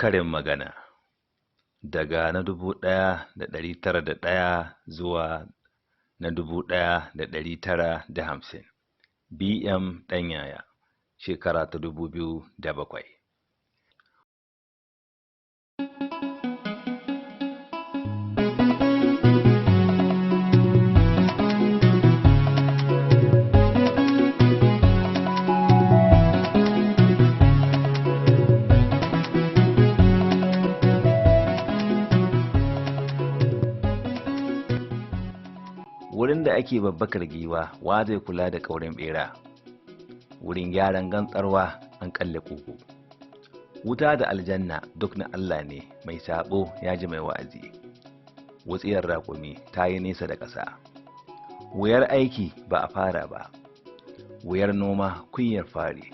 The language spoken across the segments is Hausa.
Karin magana daga na 1901 zuwa na 1950. B.M. Ɗanyaya, shekara ta 2007. Wurin da ake babbakar giwa, wa zai kula da ƙaurin ɓera? Wurin gyaran gantsarwa an kalle ƙugu. Wuta da aljanna duk na Allah ne, mai sabo ya ji mai wa'azi. Wutsiyar raƙumi ta yi nesa da ƙasa. Wuyar aiki ba a fara ba. Wuyar noma kunyar fari.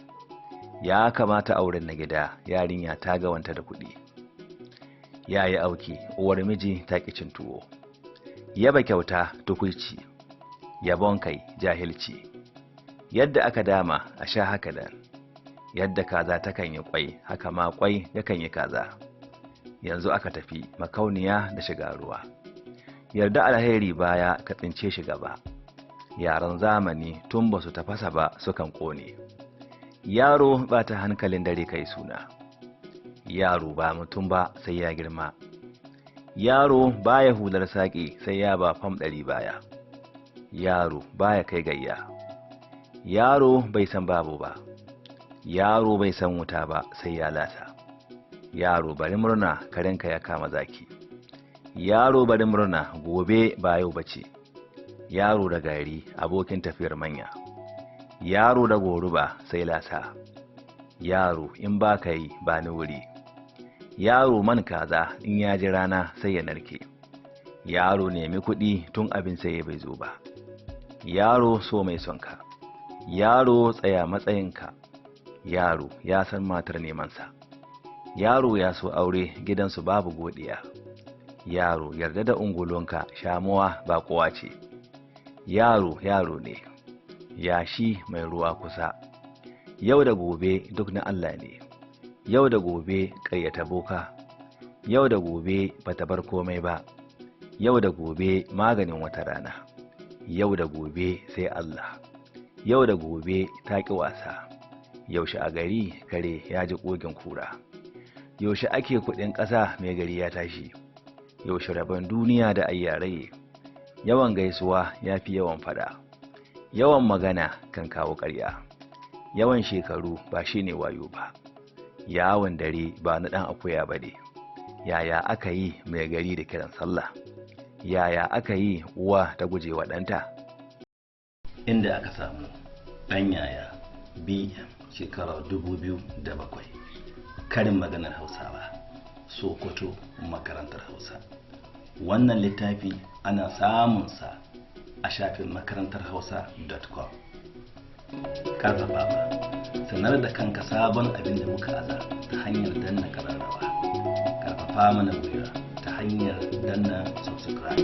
Ya kamata auren na gida, yarinya ta gawanta da kuɗi. Ya yi auki, uwar miji ta ƙi cin tuwo. Yaba kyauta tukuici, yabon kai jahilci. Yadda aka dama a sha haka da yadda kaza takan yi kwai, haka ma kwai yakan yi kaza. Yanzu aka tafi makauniya da shiga ruwa. Yarda alheri baya ka tsince shi gaba. Yaran zamani tun ba su tafasa ba sukan kone. Yaro ba ta hankalin dare kai suna. Yaro ba mutum ba sai ya girma. Yaro baya hular saƙi sai ya ba fam 100 baya. Yaro baya kai gayya. Yaro bai san babu ba. Yaro bai san wuta ba sai ya lasa. Yaro bari murna karenka ya kama zaki. Yaro bari murna gobe ba yau bace. Yaro da gari abokin tafiyar manya. Yaro da goruba sai lasa. Yaro in ba ka yi ba ni wuri. Yaro man kaza in ya ji rana sai ya narke. Yaro nemi kuɗi tun abin sai bai zo ba. Yaro so mai son ka. Yaro tsaya matsayinka. Yaro ya san matar nemansa. Yaro ya so aure gidansu babu godiya. Yaro yarda da ungulonka shamuwa ba kowa ce. Yaro yaro ne. Yashi mai ruwa kusa. Yau da gobe duk na Allah ne. Yau da gobe ƙayyata boka. Yau da gobe bata bar komai ba. Yau da gobe maganin wata rana. Yau da gobe sai Allah. Yau da gobe ta ƙi wasa. Yaushe a gari kare ya ji ƙogin kura. Yaushe ake kuɗin ƙasa mai gari ya tashi. Yaushe rabon duniya da ayyarai. Yawan gaisuwa ya fi yawan fada. Yawan magana kan kawo ƙarya. Yawan shekaru ba shine wayo ba. Yawon dare ba na ɗan akuya ba ne. Yaya aka yi mai gari da kiran sallah? Yaya aka yi uwa ta guje wa ɗanta? Inda aka samu Ɗanyaya BM shekarar 2007. Karin maganar Hausawa, Sokoto makarantar Hausa. Wannan littafi ana samunsa a shafin makarantarhausa.com. Karfafawa, sanar da kanka sabon abin da muka aza ta hanyar danna kararrawa. Karfafa mana gwiwa ta hanyar danna subscribe.